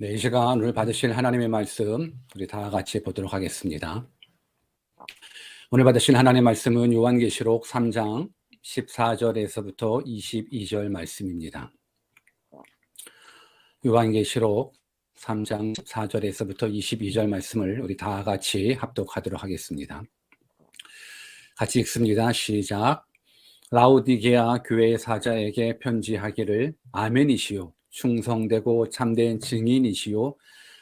네, 이 시간 오늘 받으실 하나님의 말씀 우리 다 같이 보도록 하겠습니다. 오늘 받으실 하나님의 말씀은 요한계시록 3장 14절에서부터 22절 말씀입니다. 요한계시록 3장 14절에서부터 22절 말씀을 우리 다 같이 합독하도록 하겠습니다. 같이 읽습니다. 시작. 라오디게아 교회 사자에게 편지하기를 아멘이시요 충성되고 참된 증인이시요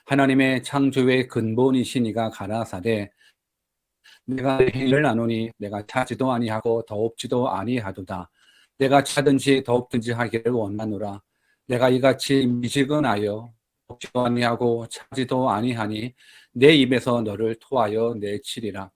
하나님의 창조의 근본이시니가 가라사대 내가 내 행위를 아노니 내가 차지도 아니하고 더없지도 아니하도다. 내가 차든지 더없든지 하기를 원하노라. 내가 이같이 미지근하여 더없지도 아니하고 차지도 아니하니 내 입에서 너를 토하여 내치리라.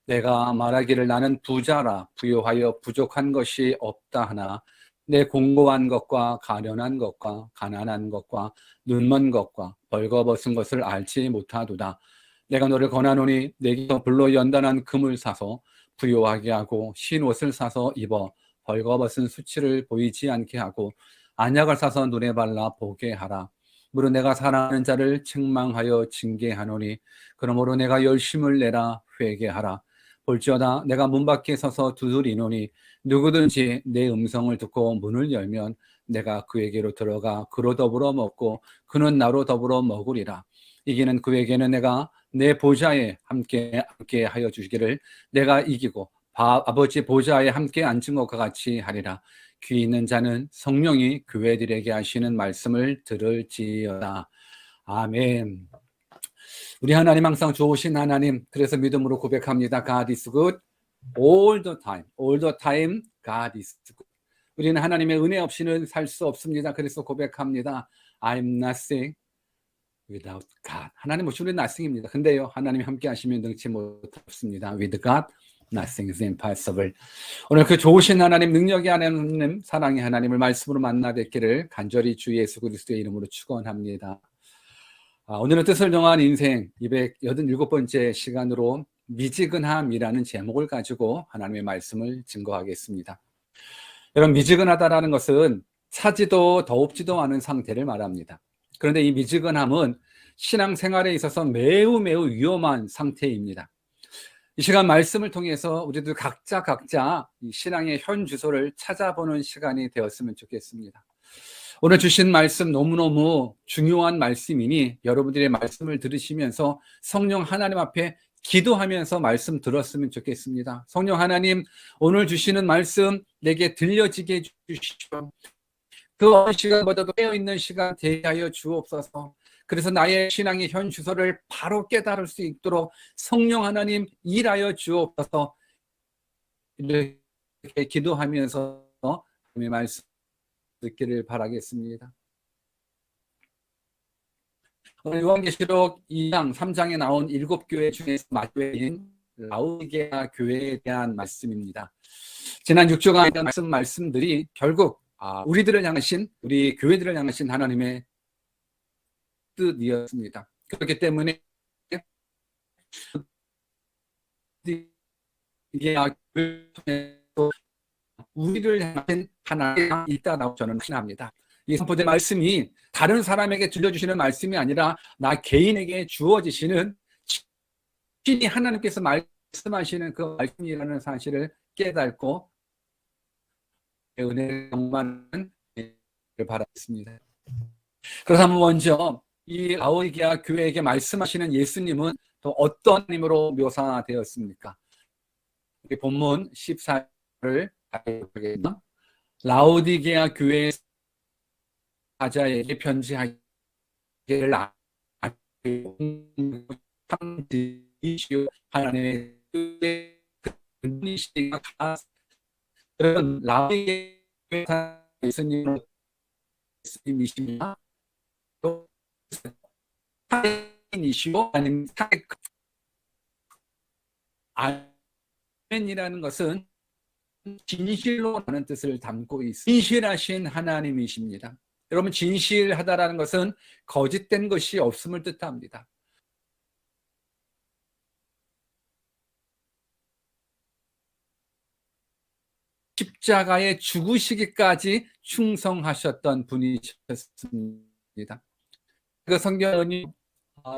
내가 말하기를 나는 부자라 부요하여 부족한 것이 없다 하나 내 공고한 것과 가련한 것과 가난한 것과 눈먼 것과 벌거벗은 것을 알지 못하도다. 내가 너를 권하노니 내게서 불로 연단한 금을 사서 부요하게 하고 흰 옷을 사서 입어 벌거벗은 수치를 보이지 않게 하고 안약을 사서 눈에 발라 보게 하라. 무릇 내가 사랑하는 자를 책망하여 징계하노니 그러므로 내가 열심을 내라 회개하라. 볼지어다 내가 문 밖에 서서 두드리노니 누구든지 내 음성을 듣고 문을 열면 내가 그에게로 들어가 그로 더불어 먹고 그는 나로 더불어 먹으리라. 이기는 그에게는 내가 내 보좌에 함께 하여 주시기를 내가 이기고 아버지 보좌에 함께 앉은 것과 같이 하리라. 귀 있는 자는 성령이 교회들에게 하시는 말씀을 들을지어다. 아멘. 우리 하나님 항상 좋으신 하나님, 그래서 믿음으로 고백합니다. God is good all the time. All the time God is good. 우리는 하나님의 은혜 없이는 살 수 없습니다. 그래서 고백합니다. I'm nothing without God. 하나님 없이 우리는 nothing입니다. 근데요, 하나님이 함께 하시면 능치 못합니다. With God, nothing is impossible. 오늘 그 좋으신 하나님, 능력의 하나님, 사랑의 하나님을 말씀으로 만나 뵙기를 간절히 주 예수 그리스도의 이름으로 축원합니다. 오늘은 뜻을 정한 인생 287번째 시간으로 미지근함이라는 제목을 가지고 하나님의 말씀을 증거하겠습니다. 여러분, 미지근하다라는 것은 차지도 더웁지도 않은 상태를 말합니다. 그런데 이 미지근함은 신앙생활에 있어서 매우 위험한 상태입니다. 이 시간 말씀을 통해서 우리들 각자 이 신앙의 현 주소를 찾아보는 시간이 되었으면 좋겠습니다. 오늘 주신 말씀 너무너무 중요한 말씀이니 여러분들의 말씀을 들으시면서 성령 하나님 앞에 기도하면서 말씀 들었으면 좋겠습니다. 성령 하나님, 오늘 주시는 말씀 내게 들려지게 해주시오. 그 어느 시간보다도 깨어있는 시간 되게 하여 주옵소서. 그래서 나의 신앙의 현 주소를 바로 깨달을 수 있도록 성령 하나님 일하여 주옵소서. 이렇게 기도하면서 하나님의 말씀 듣기를 바라겠습니다. 오늘 요한계시록 2장 3장에 나온 7교회 중에서 마지막인 라오디게아 교회에 대한 말씀입니다. 지난 6주간 말씀들이 결국 우리들을 향하신, 우리 교회들을 향하신 하나님의 뜻이었습니다. 그렇기 때문에 우리를 향하신 하나님이 있다고 저는 신합니다. 이 선포된 말씀이 다른 사람에게 들려주시는 말씀이 아니라 나 개인에게 주어지시는 신이 하나님께서 말씀하시는 그 말씀이라는 사실을 깨닫고 은혜를 경험하는 일을 바라겠습니다. 그렇다면 먼저 이 라오디게아 교회에게 말씀하시는 예수님은 또 어떤 힘으로 묘사되었습니까? 본문 14절을 보겠습니다. 라오디게아 교회 사자에게 편지하기를 하나님의 근본이시니가 그런 라오디게아 예수님이십니다. 또 사인이시오 아니면 아멘이라는 것은 진실로 하는 뜻을 담고 있습니다. 진실하신 하나님이십니다. 여러분, 진실하다라는 것은 거짓된 것이 없음을 뜻합니다. 십자가에 죽으시기까지 충성하셨던 분이셨습니다. 그 성경은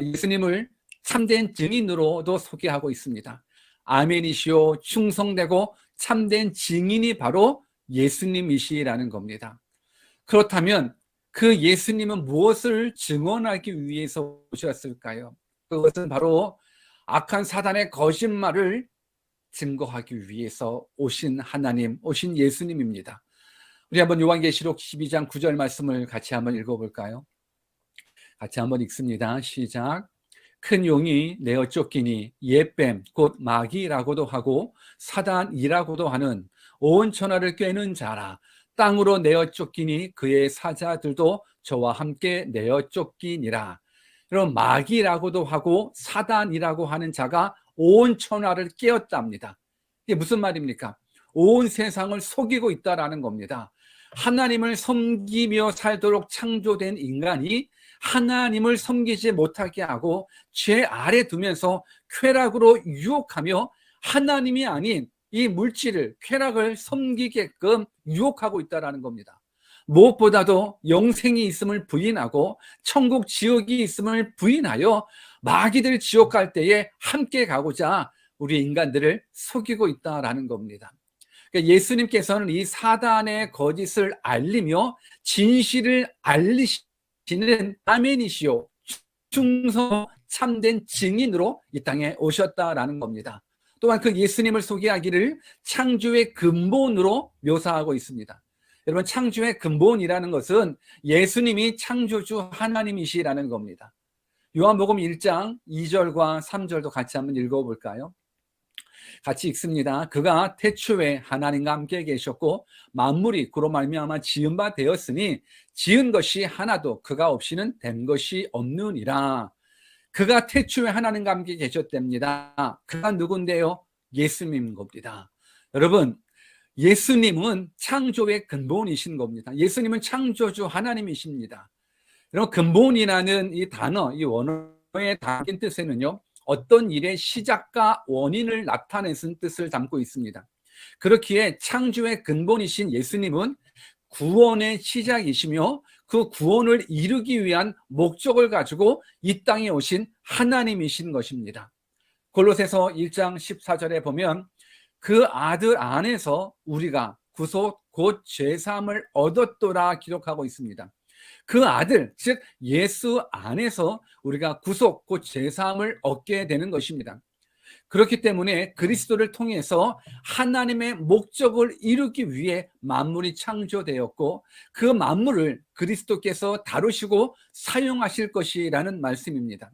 예수님을 참된 증인으로도 소개하고 있습니다. 아멘이시오, 충성되고 참된 증인이 바로 예수님이시라는 겁니다. 그렇다면 그 예수님은 무엇을 증언하기 위해서 오셨을까요? 그것은 바로 악한 사단의 거짓말을 증거하기 위해서 오신 하나님, 오신 예수님입니다. 우리 한번 요한계시록 12장 9절 말씀을 같이 한번 읽어볼까요? 같이 한번 읽습니다. 시작. 큰 용이 내어 쫓기니 옛뱀 곧 마귀라고도 하고 사단이라고도 하는 온 천하를 꿰는 자라. 땅으로 내어 쫓기니 그의 사자들도 저와 함께 내어 쫓기니라. 여러분, 마귀라고도 하고 사단이라고 하는 자가 온 천하를 깨었답니다. 이게 무슨 말입니까? 온 세상을 속이고 있다라는 겁니다. 하나님을 섬기며 살도록 창조된 인간이 하나님을 섬기지 못하게 하고 죄 아래 두면서 쾌락으로 유혹하며 하나님이 아닌 이 물질을, 쾌락을 섬기게끔 유혹하고 있다는 겁니다. 무엇보다도 영생이 있음을 부인하고 천국 지옥이 있음을 부인하여 마귀들 지옥 갈 때에 함께 가고자 우리 인간들을 속이고 있다는 겁니다. 그러니까 예수님께서는 이 사단의 거짓을 알리며 진실을 알리시는 아멘이시오, 충성 참된 증인으로 이 땅에 오셨다라는 겁니다. 또한 그 예수님을 소개하기를 창조의 근본으로 묘사하고 있습니다. 여러분, 창조의 근본이라는 것은 예수님이 창조주 하나님이시라는 겁니다. 요한복음 1장 2절과 3절도 같이 한번 읽어볼까요? 같이 읽습니다. 그가 태초에 하나님과 함께 계셨고 만물이 그로 말미암아 지은 바 되었으니 지은 것이 하나도 그가 없이는 된 것이 없느니라. 그가 태초에 하나님과 함께 계셨답니다. 그가 누군데요? 예수님인 겁니다. 여러분, 예수님은 창조의 근본이신 겁니다. 예수님은 창조주 하나님이십니다. 여러분, 근본이라는 이 단어, 이 원어의 담긴 뜻에는요, 어떤 일의 시작과 원인을 나타내는 뜻을 담고 있습니다. 그렇기에 창조의 근본이신 예수님은 구원의 시작이시며 그 구원을 이루기 위한 목적을 가지고 이 땅에 오신 하나님이신 것입니다. 골로새서 1장 14절에 보면 그 아들 안에서 우리가 구속 곧 죄사함을 얻었도라 기록하고 있습니다. 그 아들, 즉 예수 안에서 우리가 구속 곧 죄사함을 얻게 되는 것입니다. 그렇기 때문에 그리스도를 통해서 하나님의 목적을 이루기 위해 만물이 창조되었고 그 만물을 그리스도께서 다루시고 사용하실 것이라는 말씀입니다.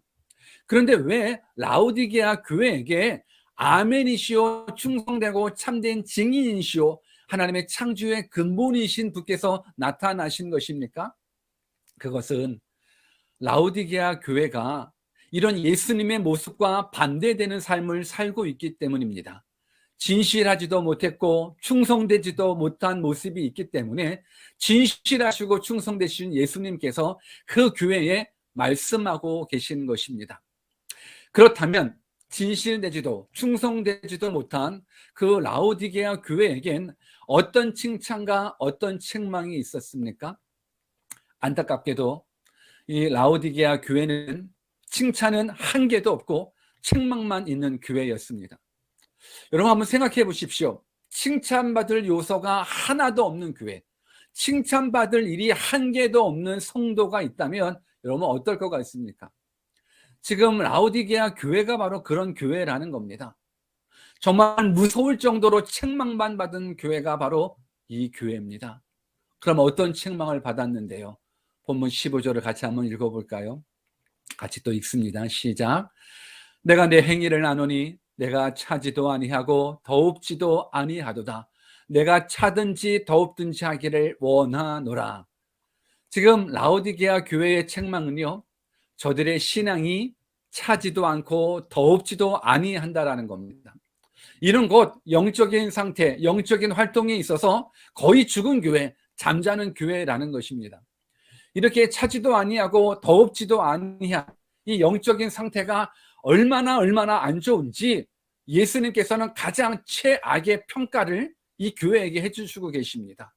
그런데 왜 라오디게아 교회에게 아멘이시오, 충성되고 참된 증인이시오, 하나님의 창조의 근본이신 분께서 나타나신 것입니까? 그것은 라오디게아 교회가 이런 예수님의 모습과 반대되는 삶을 살고 있기 때문입니다. 진실하지도 못했고 충성되지도 못한 모습이 있기 때문에 진실하시고 충성되신 예수님께서 그 교회에 말씀하고 계시는 것입니다. 그렇다면 진실되지도 충성되지도 못한 그 라오디게아 교회에겐 어떤 칭찬과 어떤 책망이 있었습니까? 안타깝게도 이 라오디게아 교회는 칭찬은 한 개도 없고 책망만 있는 교회였습니다. 여러분, 한번 생각해 보십시오. 칭찬받을 요소가 하나도 없는 교회, 칭찬받을 일이 한 개도 없는 성도가 있다면 여러분 어떨 것 같습니까? 지금 라오디게아 교회가 바로 그런 교회라는 겁니다. 정말 무서울 정도로 책망만 받은 교회가 바로 이 교회입니다. 그럼 어떤 책망을 받았는데요? 본문 15절을 같이 한번 읽어볼까요? 같이 또 읽습니다. 시작. 내가 내 행위를 아노니 내가 차지도 아니하고 더웁지도 아니하도다. 내가 차든지 더웁든지 하기를 원하노라. 지금 라오디게아 교회의 책망은요, 저들의 신앙이 차지도 않고 더웁지도 아니한다라는 겁니다. 이는 곧 영적인 상태, 영적인 활동에 있어서 거의 죽은 교회, 잠자는 교회라는 것입니다. 이렇게 차지도 아니하고 더웁지도 아니한 이 영적인 상태가 얼마나 안 좋은지 예수님께서는 가장 최악의 평가를 이 교회에게 해주시고 계십니다.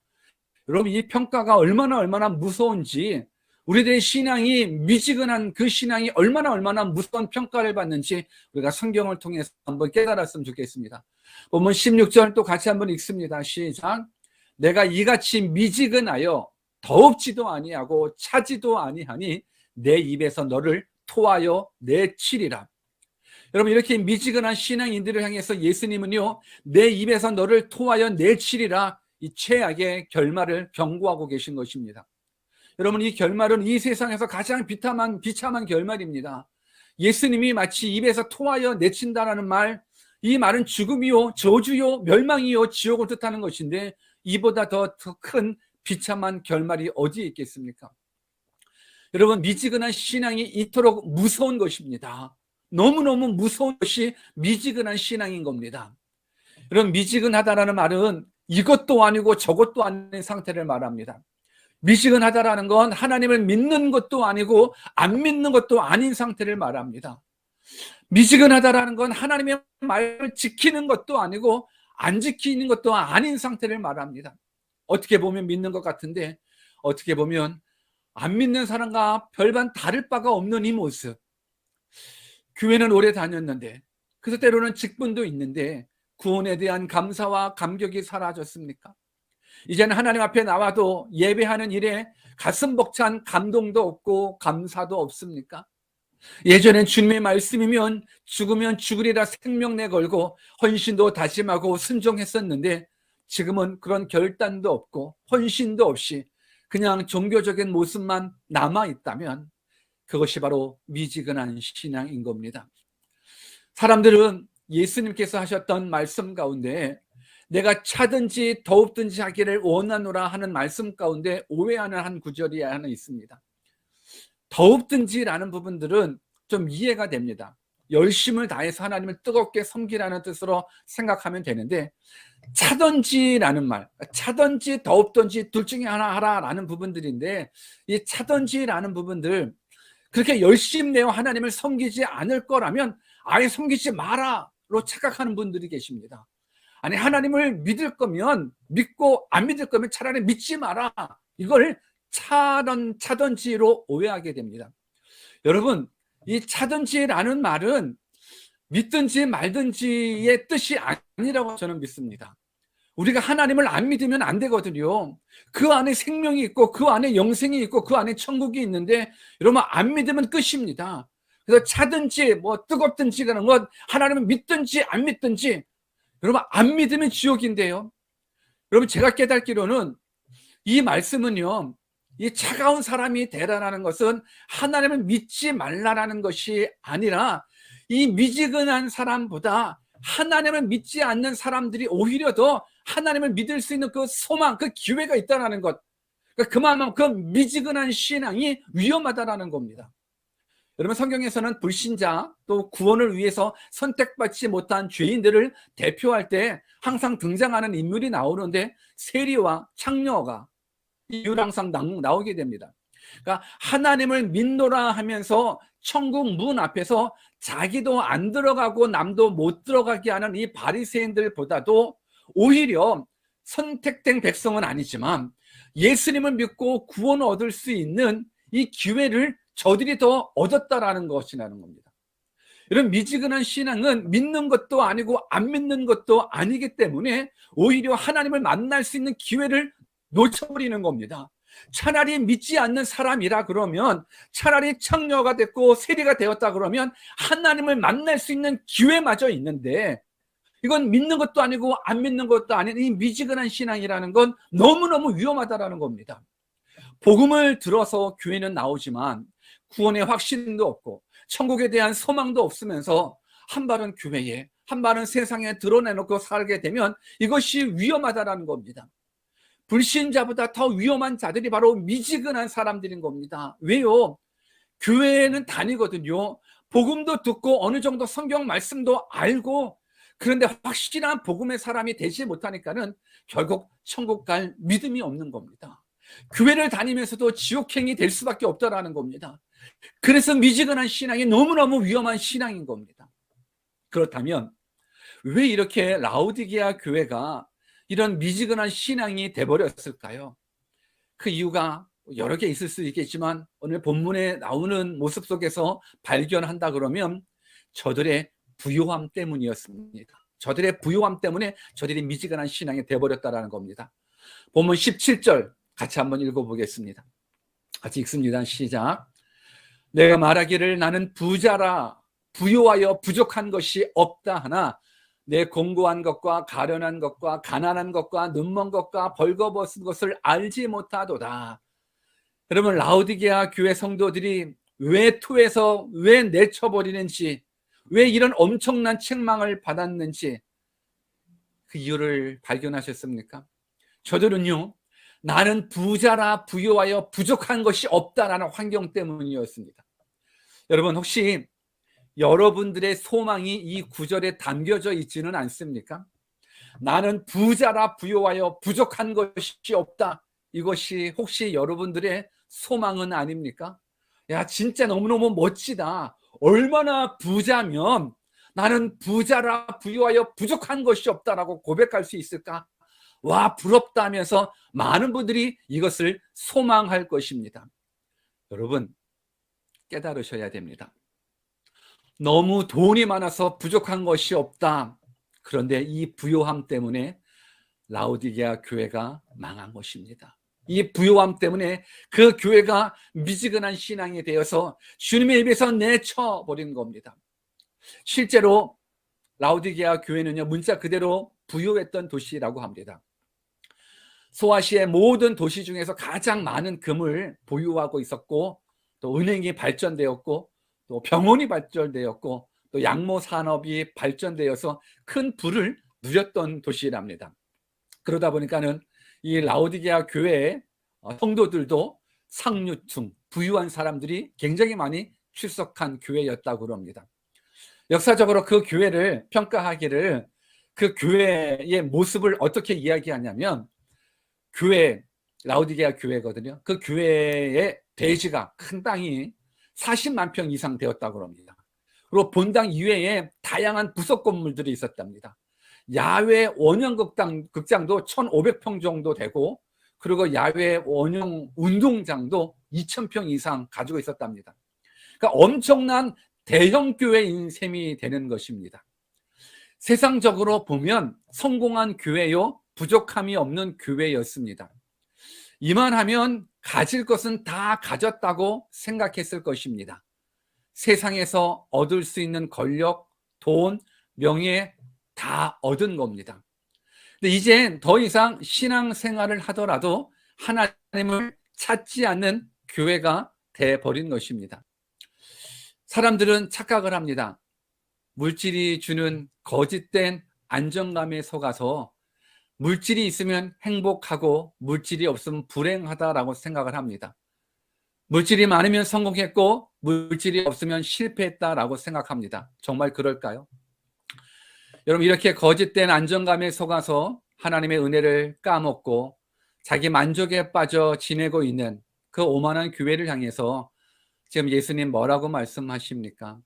여러분, 이 평가가 얼마나 무서운지 우리들의 신앙이 미지근한 그 신앙이 얼마나 무서운 평가를 받는지 우리가 성경을 통해서 한번 깨달았으면 좋겠습니다. 본문 16절 또 같이 한번 읽습니다. 시작. 내가 이같이 미지근하여 더웁지도 아니하고 차지도 아니하니 내 입에서 너를 토하여 내치리라. 여러분, 이렇게 미지근한 신앙인들을 향해서 예수님은요, 내 입에서 너를 토하여 내치리라, 이 최악의 결말을 경고하고 계신 것입니다. 여러분, 이 결말은 이 세상에서 가장 비참한 결말입니다. 예수님이 마치 입에서 토하여 내친다라는 말, 이 말은 죽음이요, 저주요, 멸망이요, 지옥을 뜻하는 것인데 이보다 더 큰 비참한 결말이 어디에 있겠습니까? 여러분, 미지근한 신앙이 이토록 무서운 것입니다. 너무너무 무서운 것이 미지근한 신앙인 겁니다. 여러분, 미지근하다라는 말은 이것도 아니고 저것도 아닌 상태를 말합니다. 미지근하다라는 건 하나님을 믿는 것도 아니고 안 믿는 것도 아닌 상태를 말합니다. 미지근하다라는 건 하나님의 말을 지키는 것도 아니고 안 지키는 것도 아닌 상태를 말합니다. 어떻게 보면 믿는 것 같은데 어떻게 보면 안 믿는 사람과 별반 다를 바가 없는 이 모습. 교회는 오래 다녔는데, 그래서 때로는 직분도 있는데 구원에 대한 감사와 감격이 사라졌습니까? 이제는 하나님 앞에 나와도 예배하는 일에 가슴 벅찬 감동도 없고 감사도 없습니까? 예전엔 주님의 말씀이면 죽으면 죽으리라 생명 내걸고 헌신도 다짐하고 순종했었는데 지금은 그런 결단도 없고 헌신도 없이 그냥 종교적인 모습만 남아있다면 그것이 바로 미지근한 신앙인 겁니다. 사람들은 예수님께서 하셨던 말씀 가운데 내가 차든지 더웁든지 하기를 원하노라 하는 말씀 가운데 오해하는 한 구절이 하나 있습니다. 더웁든지라는 부분들은 좀 이해가 됩니다. 열심을 다해서 하나님을 뜨겁게 섬기라는 뜻으로 생각하면 되는데, 차든지라는 말, 차든지 더웁든지 둘 중에 하나 하라라는 부분들인데, 이 차든지라는 부분들, 그렇게 열심 내어 하나님을 섬기지 않을 거라면 아예 섬기지 마라로 착각하는 분들이 계십니다. 아니, 하나님을 믿을 거면 믿고 안 믿을 거면 차라리 믿지 마라, 이걸 차든지로 오해하게 됩니다. 여러분, 이 차든지라는 말은 믿든지 말든지의 뜻이 아니라고 저는 믿습니다. 우리가 하나님을 안 믿으면 안 되거든요. 그 안에 생명이 있고 그 안에 영생이 있고 그 안에 천국이 있는데 여러분, 안 믿으면 끝입니다. 그래서 차든지 뭐 뜨겁든지 그런 건 하나님을 믿든지 안 믿든지, 여러분, 안 믿으면 지옥인데요. 여러분, 제가 깨닫기로는 이 말씀은요, 이 차가운 사람이 되라라는 것은 하나님을 믿지 말라라는 것이 아니라 이 미지근한 사람보다 하나님을 믿지 않는 사람들이 오히려 더 하나님을 믿을 수 있는 그 소망, 그 기회가 있다는 것, 그만큼 미지근한 신앙이 위험하다라는 겁니다. 여러분, 성경에서는 불신자 또 구원을 위해서 선택받지 못한 죄인들을 대표할 때 항상 등장하는 인물이 나오는데 세리와 창녀가 이유를 항상 나오게 됩니다. 그러니까 하나님을 믿노라 하면서 천국 문 앞에서 자기도 안 들어가고 남도 못 들어가게 하는 이 바리새인들보다도 오히려 선택된 백성은 아니지만 예수님을 믿고 구원을 얻을 수 있는 이 기회를 저들이 더 얻었다라는 것이라는 겁니다. 이런 미지근한 신앙은 믿는 것도 아니고 안 믿는 것도 아니기 때문에 오히려 하나님을 만날 수 있는 기회를 놓쳐버리는 겁니다. 차라리 믿지 않는 사람이라 그러면, 차라리 창녀가 됐고 세리가 되었다 그러면 하나님을 만날 수 있는 기회마저 있는데, 이건 믿는 것도 아니고 안 믿는 것도 아닌 이 미지근한 신앙이라는 건 너무너무 위험하다라는 겁니다. 복음을 들어서 교회는 나오지만 구원의 확신도 없고 천국에 대한 소망도 없으면서 한 발은 교회에 한 발은 세상에 드러내놓고 살게 되면 이것이 위험하다라는 겁니다. 불신자보다 더 위험한 자들이 바로 미지근한 사람들인 겁니다. 왜요? 교회에는 다니거든요. 복음도 듣고 어느 정도 성경 말씀도 알고, 그런데 확실한 복음의 사람이 되지 못하니까는 결국 천국 갈 믿음이 없는 겁니다. 교회를 다니면서도 지옥행이 될 수밖에 없다라는 겁니다. 그래서 미지근한 신앙이 너무너무 위험한 신앙인 겁니다. 그렇다면 왜 이렇게 라오디게아 교회가 이런 미지근한 신앙이 돼버렸을까요? 그 이유가 여러 개 있을 수 있겠지만 오늘 본문에 나오는 모습 속에서 발견한다 그러면 저들의 부요함 때문이었습니다. 저들의 부요함 때문에 저들이 미지근한 신앙이 되어버렸다는 겁니다. 본문 17절 같이 한번 읽어보겠습니다. 같이 읽습니다. 시작. 내가 말하기를 나는 부자라 부요하여 부족한 것이 없다 하나 내 공고한 것과 가련한 것과 가난한 것과 눈먼 것과 벌거벗은 것을 알지 못하도다. 여러분, 라오디게아 교회 성도들이 왜 토해서 왜 내쳐버리는지, 왜 이런 엄청난 책망을 받았는지 그 이유를 발견하셨습니까? 저들은요, 나는 부자라 부요하여 부족한 것이 없다라는 환경 때문이었습니다. 여러분, 혹시 여러분들의 소망이 이 구절에 담겨져 있지는 않습니까? 나는 부자라 부요하여 부족한 것이 없다. 이것이 혹시 여러분들의 소망은 아닙니까? 야, 진짜 너무너무 멋지다. 얼마나 부자면 나는 부자라 부요하여 부족한 것이 없다라고 고백할 수 있을까? 와, 부럽다 하면서 많은 분들이 이것을 소망할 것입니다. 여러분, 깨달으셔야 됩니다. 너무 돈이 많아서 부족한 것이 없다. 그런데 이 부요함 때문에 라오디게아 교회가 망한 것입니다. 이 부요함 때문에 그 교회가 미지근한 신앙이 되어서 주님의 입에서 내쳐버린 겁니다. 실제로 라오디게아 교회는요, 문자 그대로 부요했던 도시라고 합니다. 소아시아의 모든 도시 중에서 가장 많은 금을 보유하고 있었고, 또 은행이 발전되었고, 또 병원이 발전되었고, 또 양모 산업이 발전되어서 큰 부를 누렸던 도시랍니다. 그러다 보니까는 이 라오디게아 교회의 성도들도 상류층, 부유한 사람들이 굉장히 많이 출석한 교회였다고 합니다. 역사적으로 그 교회를 평가하기를 그 교회의 모습을 어떻게 이야기하냐면 교회, 라오디게아 교회거든요. 그 교회의 대지가 큰 땅이 40만 평 이상 되었다고 합니다. 그리고 본당 이외에 다양한 부속 건물들이 있었답니다. 야외 원형 극장도 1,500평 정도 되고, 그리고 야외 원형 운동장도 2,000평 이상 가지고 있었답니다. 그러니까 엄청난 대형 교회인 셈이 되는 것입니다. 세상적으로 보면 성공한 교회요, 부족함이 없는 교회였습니다. 이만하면 가질 것은 다 가졌다고 생각했을 것입니다. 세상에서 얻을 수 있는 권력, 돈, 명예 다 얻은 겁니다. 근데 이젠 더 이상 신앙생활을 하더라도 하나님을 찾지 않는 교회가 돼버린 것입니다. 사람들은 착각을 합니다. 물질이 주는 거짓된 안정감에 속아서 물질이 있으면 행복하고 물질이 없으면 불행하다라고 생각을 합니다. 물질이 많으면 성공했고 물질이 없으면 실패했다라고 생각합니다. 정말 그럴까요? 여러분, 이렇게 거짓된 안정감에 속아서 하나님의 은혜를 까먹고 자기 만족에 빠져 지내고 있는 그 오만한 교회를 향해서 지금 예수님 뭐라고 말씀하십니까?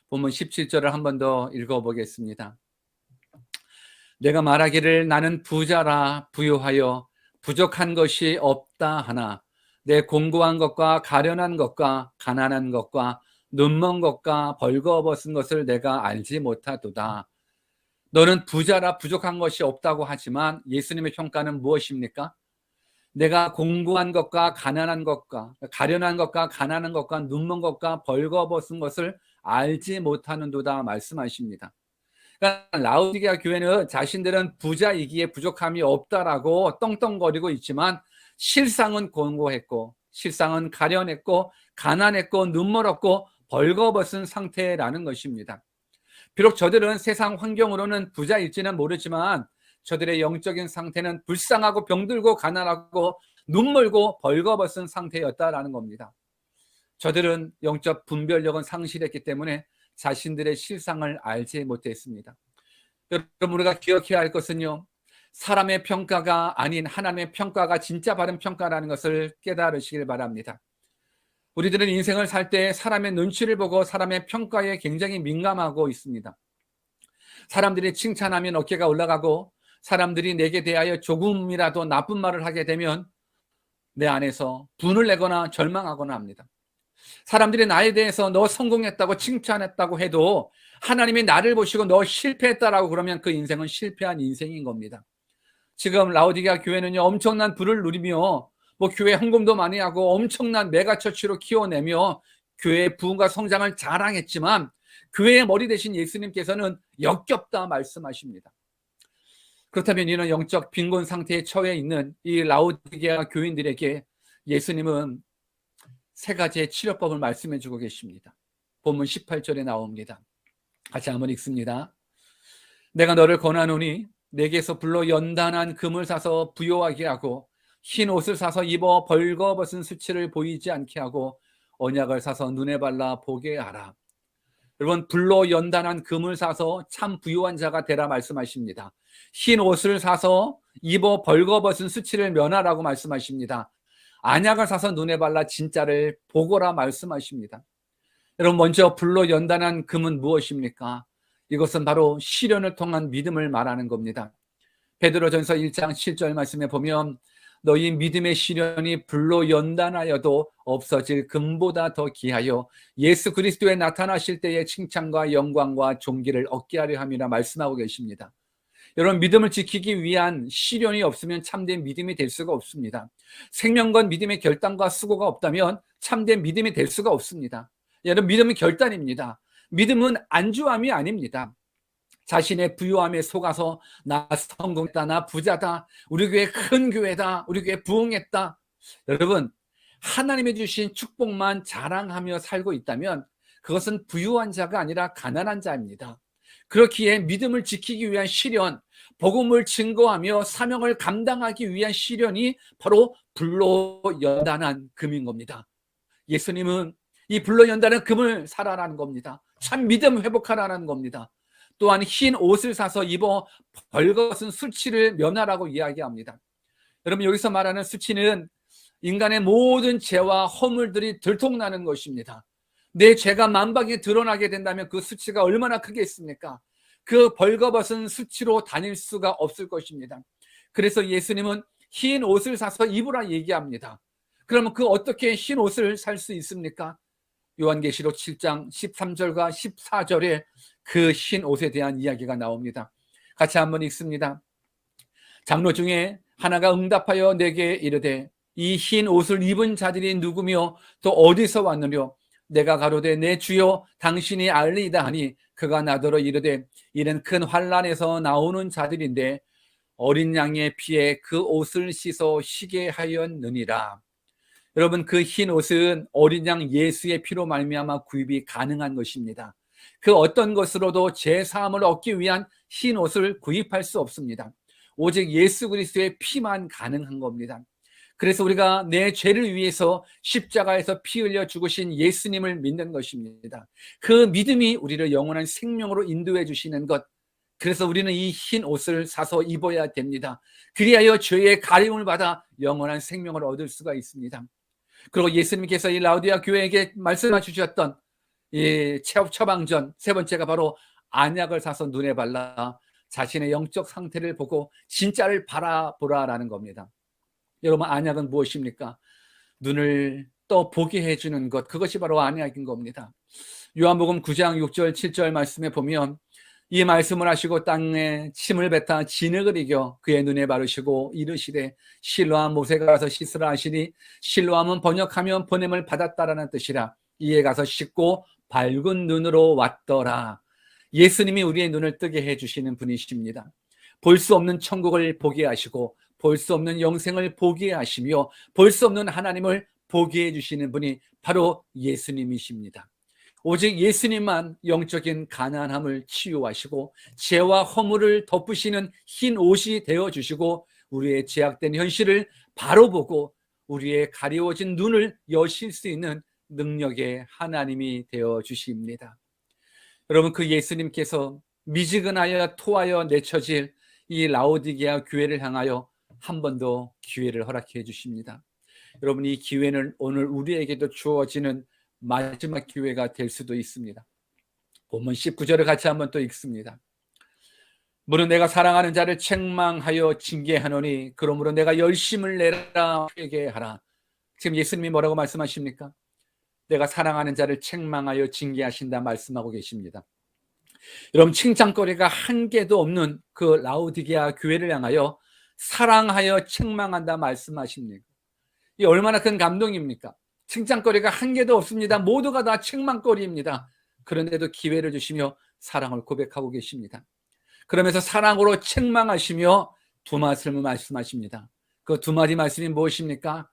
본문 17절을 한 번 더 읽어보겠습니다. 내가 말하기를 나는 부자라 부요하여 부족한 것이 없다 하나 내 공고한 것과 가련한 것과 가난한 것과 눈먼 것과 벌거벗은 것을 내가 알지 못하도다. 너는 부자라 부족한 것이 없다고 하지만 예수님의 평가는 무엇입니까? 내가 공고한 것과 가난한 것과 가련한 것과 가난한 것과 눈먼 것과 벌거벗은 것을 알지 못하는도다 말씀하십니다. 그러니까 라오디게아 교회는 자신들은 부자이기에 부족함이 없다라고 떵떵거리고 있지만 실상은 공고했고 실상은 가련했고 가난했고 눈멀었고 벌거벗은 상태라는 것입니다. 비록 저들은 세상 환경으로는 부자일지는 모르지만 저들의 영적인 상태는 불쌍하고 병들고 가난하고 눈멀고 벌거벗은 상태였다라는 겁니다. 저들은 영적 분별력은 상실했기 때문에 자신들의 실상을 알지 못했습니다. 여러분, 우리가 기억해야 할 것은요, 사람의 평가가 아닌 하나님의 평가가 진짜 바른 평가라는 것을 깨달으시길 바랍니다. 우리들은 인생을 살 때 사람의 눈치를 보고 사람의 평가에 굉장히 민감하고 있습니다. 사람들이 칭찬하면 어깨가 올라가고 사람들이 내게 대하여 조금이라도 나쁜 말을 하게 되면 내 안에서 분을 내거나 절망하거나 합니다. 사람들이 나에 대해서 너 성공했다고 칭찬했다고 해도 하나님이 나를 보시고 너 실패했다라고 그러면 그 인생은 실패한 인생인 겁니다. 지금 라오디게아 교회는요, 엄청난 부를 누리며 교회 헌금도 많이 하고 엄청난 메가처치로 키워내며 교회의 부흥과 성장을 자랑했지만 교회의 머리 대신 예수님께서는 역겹다 말씀하십니다. 그렇다면 이는 영적 빈곤 상태에 처해 있는 이 라오디게아 교인들에게 예수님은 세 가지의 치료법을 말씀해 주고 계십니다. 본문 18절에 나옵니다. 같이 한번 읽습니다. 내가 너를 권하노니 내게서 불로 연단한 금을 사서 부요하게 하고 흰 옷을 사서 입어 벌거벗은 수치를 보이지 않게 하고 언약을 사서 눈에 발라 보게 하라. 여러분, 불로 연단한 금을 사서 참 부유한 자가 되라 말씀하십니다. 흰 옷을 사서 입어 벌거벗은 수치를 면하라고 말씀하십니다. 안약을 사서 눈에 발라 진짜를 보거라 말씀하십니다. 여러분, 먼저 불로 연단한 금은 무엇입니까? 이것은 바로 시련을 통한 믿음을 말하는 겁니다. 베드로전서 1장 7절 말씀에 보면 너희 믿음의 시련이 불로 연단하여도 없어질 금보다 더 귀하여 예수 그리스도에 나타나실 때의 칭찬과 영광과 존귀를 얻게 하려 함이라 말씀하고 계십니다. 여러분, 믿음을 지키기 위한 시련이 없으면 참된 믿음이 될 수가 없습니다. 생명건 믿음의 결단과 수고가 없다면 참된 믿음이 될 수가 없습니다. 여러분, 믿음은 결단입니다. 믿음은 안주함이 아닙니다. 자신의 부유함에 속아서 나 성공했다, 나 부자다, 우리 교회 큰 교회다, 우리 교회 부흥했다. 여러분, 하나님이 주신 축복만 자랑하며 살고 있다면 그것은 부유한 자가 아니라 가난한 자입니다. 그렇기에 믿음을 지키기 위한 시련, 복음을 증거하며 사명을 감당하기 위한 시련이 바로 불로 연단한 금인 겁니다. 예수님은 이 불로 연단한 금을 사라라는 겁니다. 참 믿음 회복하라는 겁니다. 또한 흰 옷을 사서 입어 벌거벗은 수치를 면하라고 이야기합니다. 여러분, 여기서 말하는 수치는 인간의 모든 죄와 허물들이 들통나는 것입니다. 내 죄가 만방에 드러나게 된다면 그 수치가 얼마나 크겠습니까? 그 벌거벗은 수치로 다닐 수가 없을 것입니다. 그래서 예수님은 흰 옷을 사서 입으라 얘기합니다. 그러면 그 어떻게 흰 옷을 살 수 있습니까? 요한계시록 7장 13절과 14절에 그 흰 옷에 대한 이야기가 나옵니다. 같이 한번 읽습니다. 장로 중에 하나가 응답하여 내게 이르되 이 흰 옷을 입은 자들이 누구며 또 어디서 왔느뇨? 내가 가로되 내 주여 당신이 알리이다 하니 그가 나더러 이르되 이는 큰 환난에서 나오는 자들인데 어린 양의 피에 그 옷을 씻어 쉬게 하였느니라. 여러분, 그 흰 옷은 어린 양 예수의 피로 말미암아 구입이 가능한 것입니다. 그 어떤 것으로도 죄 사함을 얻기 위한 흰 옷을 구입할 수 없습니다. 오직 예수 그리스도의 피만 가능한 겁니다. 그래서 우리가 내 죄를 위해서 십자가에서 피 흘려 죽으신 예수님을 믿는 것입니다. 그 믿음이 우리를 영원한 생명으로 인도해 주시는 것. 그래서 우리는 이 흰 옷을 사서 입어야 됩니다. 그리하여 죄의 가림을 받아 영원한 생명을 얻을 수가 있습니다. 그리고 예수님께서 이 라오디게아 교회에게 말씀해 주셨던 이 처방전 세 번째가 바로 안약을 사서 눈에 발라 자신의 영적 상태를 보고 진짜를 바라보라라는 겁니다. 여러분, 안약은 무엇입니까? 눈을 또 보게 해주는 것, 그것이 바로 안약인 겁니다. 요한복음 9장 6절 7절 말씀에 보면 이 말씀을 하시고 땅에 침을 뱉어 진흙을 이겨 그의 눈에 바르시고 이르시되 실로암 못에 가서 씻으라 하시니 실로암은 번역하면 보냄을 받았다라는 뜻이라. 이에 가서 씻고 밝은 눈으로 왔더라. 예수님이 우리의 눈을 뜨게 해주시는 분이십니다. 볼 수 없는 천국을 보게 하시고 볼 수 없는 영생을 보게 하시며 볼 수 없는 하나님을 보게 해주시는 분이 바로 예수님이십니다. 오직 예수님만 영적인 가난함을 치유하시고 죄와 허물을 덮으시는 흰 옷이 되어주시고 우리의 제약된 현실을 바로 보고 우리의 가려워진 눈을 여실 수 있는 능력의 하나님이 되어주십니다. 여러분, 그 예수님께서 미지근하여 토하여 내쳐질 이 라오디게아 교회를 향하여 한 번 더 기회를 허락해 주십니다. 여러분, 이 기회는 오늘 우리에게도 주어지는 마지막 기회가 될 수도 있습니다. 본문 19절을 같이 한번 또 읽습니다. 무릇 내가 사랑하는 자를 책망하여 징계하노니 그러므로 내가 열심을 내라 회개하라. 지금 예수님이 뭐라고 말씀하십니까? 내가 사랑하는 자를 책망하여 징계하신다 말씀하고 계십니다. 여러분, 칭찬거리가 한 개도 없는 그 라오디게아 교회를 향하여 사랑하여 책망한다 말씀하십니까? 이 얼마나 큰 감동입니까? 칭찬거리가 한 개도 없습니다. 모두가 다 책망거리입니다. 그런데도 기회를 주시며 사랑을 고백하고 계십니다. 그러면서 사랑으로 책망하시며 두 말씀을 말씀하십니다. 그 두 마디 말씀이 무엇입니까?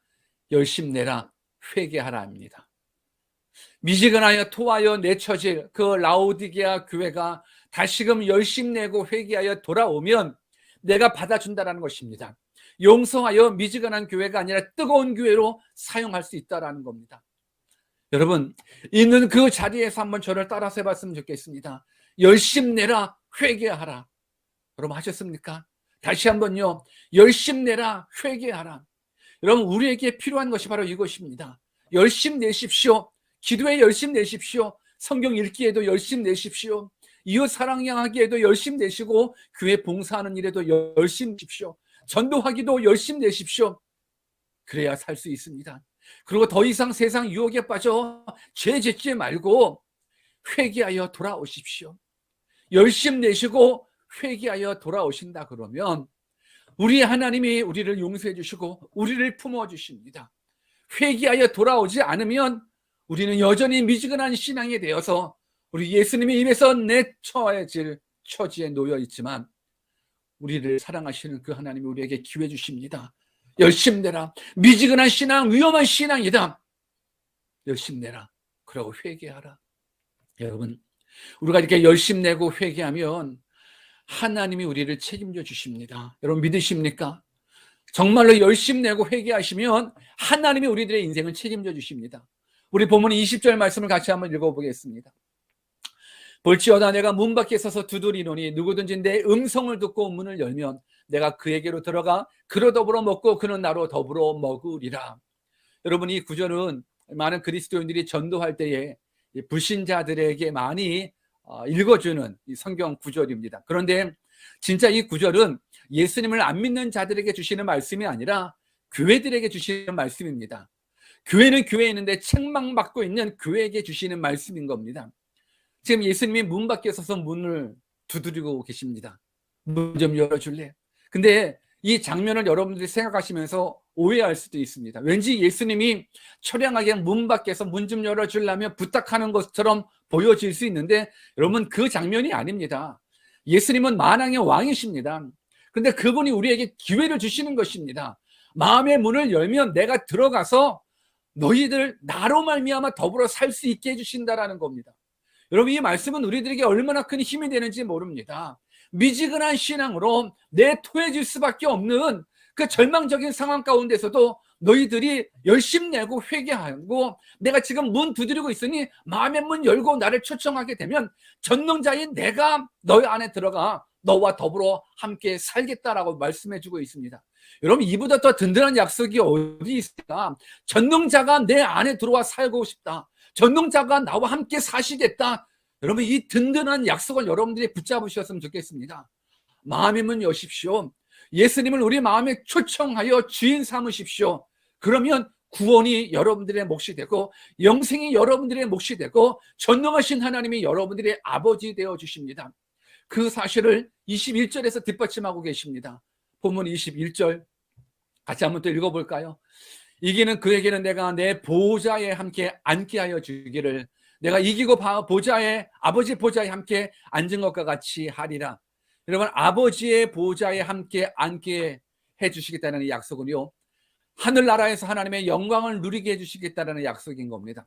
열심내라 회개하라 합니다. 미지근하여 토하여 내쳐질 그 라오디게아 교회가 다시금 열심내고 회개하여 돌아오면 내가 받아준다라는 것입니다. 용서하여 미지근한 교회가 아니라 뜨거운 교회로 사용할 수 있다라는 겁니다. 여러분, 있는 그 자리에서 한번 저를 따라서 해봤으면 좋겠습니다. 열심내라 회개하라. 여러분 하셨습니까? 다시 한번요. 열심내라 회개하라. 여러분, 우리에게 필요한 것이 바로 이것입니다. 열심 내십시오. 기도에 열심 내십시오. 성경 읽기에도 열심 내십시오. 이웃 사랑하기에도 열심 내시고 교회 봉사하는 일에도 열심 내십시오. 전도하기도 열심 내십시오. 그래야 살 수 있습니다. 그리고 더 이상 세상 유혹에 빠져 죄 짓지 말고 회개하여 돌아오십시오. 열심 내시고 회개하여 돌아오신다 그러면 우리 하나님이 우리를 용서해 주시고 우리를 품어 주십니다. 회개하여 돌아오지 않으면 우리는 여전히 미지근한 신앙이 되어서 우리 예수님의 입에서 내쳐질 처지에 놓여 있지만 우리를 사랑하시는 그 하나님이 우리에게 기회 주십니다. 열심내라. 미지근한 신앙, 위험한 신앙이다. 열심내라. 그러고 회개하라. 여러분, 우리가 이렇게 열심내고 회개하면 하나님이 우리를 책임져 주십니다. 여러분 믿으십니까? 정말로 열심내고 회개하시면 하나님이 우리들의 인생을 책임져 주십니다. 우리 본문 20절 말씀을 같이 한번 읽어보겠습니다. 볼지어다 내가 문 밖에 서서 두드리노니 누구든지 내 음성을 듣고 문을 열면 내가 그에게로 들어가 그로 더불어 먹고 그는 나로 더불어 먹으리라. 여러분, 이 구절은 많은 그리스도인들이 전도할 때에 불신자들에게 많이 읽어주는 성경 구절입니다. 그런데 진짜 이 구절은 예수님을 안 믿는 자들에게 주시는 말씀이 아니라 교회들에게 주시는 말씀입니다. 교회는 교회에 있는데 책망받고 있는 교회에게 주시는 말씀인 겁니다. 지금 예수님이 문 밖에 서서 문을 두드리고 계십니다. 문 좀 열어줄래? 근데 이 장면을 여러분들이 생각하시면서 오해할 수도 있습니다. 왠지 예수님이 처량하게 문 밖에서 문 좀 열어주려면 부탁하는 것처럼 보여질 수 있는데 여러분, 그 장면이 아닙니다. 예수님은 만왕의 왕이십니다. 그런데 그분이 우리에게 기회를 주시는 것입니다. 마음의 문을 열면 내가 들어가서 너희들 나로 말미암아 더불어 살 수 있게 해주신다라는 겁니다. 여러분, 이 말씀은 우리들에게 얼마나 큰 힘이 되는지 모릅니다. 미지근한 신앙으로 내토해질 수밖에 없는 그 절망적인 상황 가운데서도 너희들이 열심 내고 회개하고 내가 지금 문 두드리고 있으니 마음의 문 열고 나를 초청하게 되면 전능자인 내가 너희 안에 들어가 너와 더불어 함께 살겠다라고 말씀해주고 있습니다. 여러분, 이보다 더 든든한 약속이 어디 있을까? 전능자가 내 안에 들어와 살고 싶다. 전능자가 나와 함께 사시겠다. 여러분, 이 든든한 약속을 여러분들이 붙잡으셨으면 좋겠습니다. 마음의 문 여십시오. 예수님을 우리 마음에 초청하여 주인 삼으십시오. 그러면 구원이 여러분들의 몫이 되고 영생이 여러분들의 몫이 되고 전능하신 하나님이 여러분들의 아버지 되어 주십니다. 그 사실을 21절에서 뒷받침하고 계십니다. 본문 21절 같이 한번 또 읽어볼까요? 이기는 그에게는 내가 내 보좌에 함께 앉게 하여 주기를 내가 이기고 보좌에 아버지 보좌에 함께 앉은 것과 같이 하리라. 여러분, 아버지의 보좌에 함께 앉게 해주시겠다는 약속은요, 하늘나라에서 하나님의 영광을 누리게 해주시겠다는 약속인 겁니다.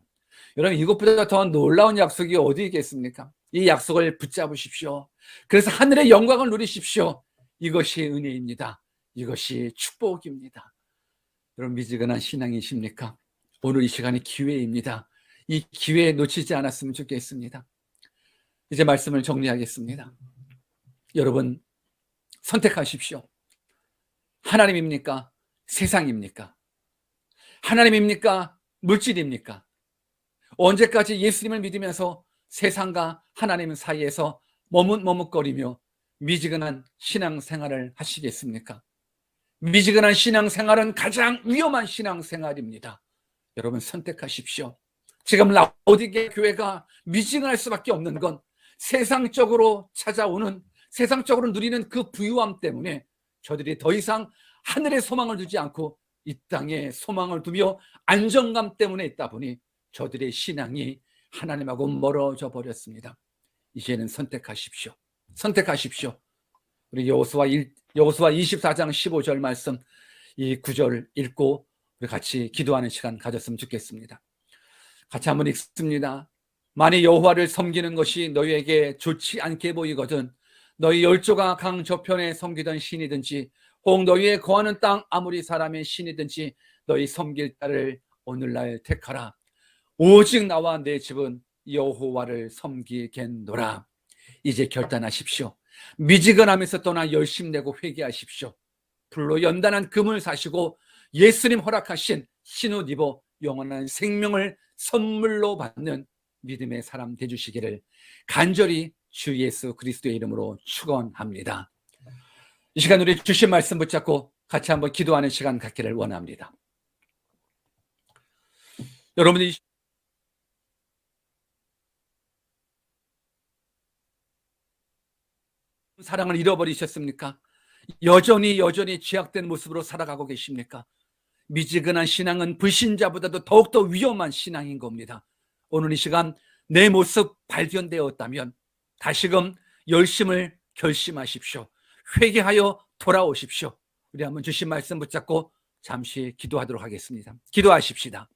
여러분, 이것보다 더 놀라운 약속이 어디 있겠습니까? 이 약속을 붙잡으십시오. 그래서 하늘의 영광을 누리십시오. 이것이 은혜입니다. 이것이 축복입니다. 여러분, 미지근한 신앙이십니까? 오늘 이 시간이 기회입니다. 이 기회에 놓치지 않았으면 좋겠습니다. 이제 말씀을 정리하겠습니다. 여러분, 선택하십시오. 하나님입니까? 세상입니까? 하나님입니까? 물질입니까? 언제까지 예수님을 믿으면서 세상과 하나님 사이에서 머뭇머뭇거리며 미지근한 신앙생활을 하시겠습니까? 미지근한 신앙생활은 가장 위험한 신앙생활입니다. 여러분 선택하십시오. 지금 라오디게 교회가 미지근할 수밖에 없는 건 세상적으로 찾아오는, 세상적으로 누리는 그 부유함 때문에 저들이 더 이상 하늘에 소망을 두지 않고 이 땅에 소망을 두며 안정감 때문에 있다 보니 저들의 신앙이 하나님하고 멀어져 버렸습니다. 이제는 선택하십시오. 선택하십시오. 우리 여호수아 24장 15절 말씀, 이 구절 읽고 우리 같이 기도하는 시간 가졌으면 좋겠습니다. 같이 한번 읽습니다. 만일 여호와를 섬기는 것이 너희에게 좋지 않게 보이거든 너희 열조가 강 저편에 섬기던 신이든지 혹 너희의 거하는 땅 아무리 사람의 신이든지 너희 섬길 자를 오늘날 택하라. 오직 나와 내 집은 여호와를 섬기겠노라. 이제 결단하십시오. 미지근함에서 떠나 열심 내고 회개하십시오. 불로 연단한 금을 사시고 예수님 허락하신 흰옷 입어 영원한 생명을 선물로 받는 믿음의 사람 되주시기를 간절히 주 예수 그리스도의 이름으로 축원합니다. 이 시간 우리 주신 말씀 붙잡고 같이 한번 기도하는 시간 갖기를 원합니다. 여러분이 사랑을 잃어버리셨습니까? 여전히 죄악된 모습으로 살아가고 계십니까? 미지근한 신앙은 불신자보다도 더욱더 위험한 신앙인 겁니다. 오늘 이 시간 내 모습 발견되었다면 다시금 열심을 결심하십시오. 회개하여 돌아오십시오. 우리 한번 주신 말씀 붙잡고 잠시 기도하도록 하겠습니다. 기도하십시다.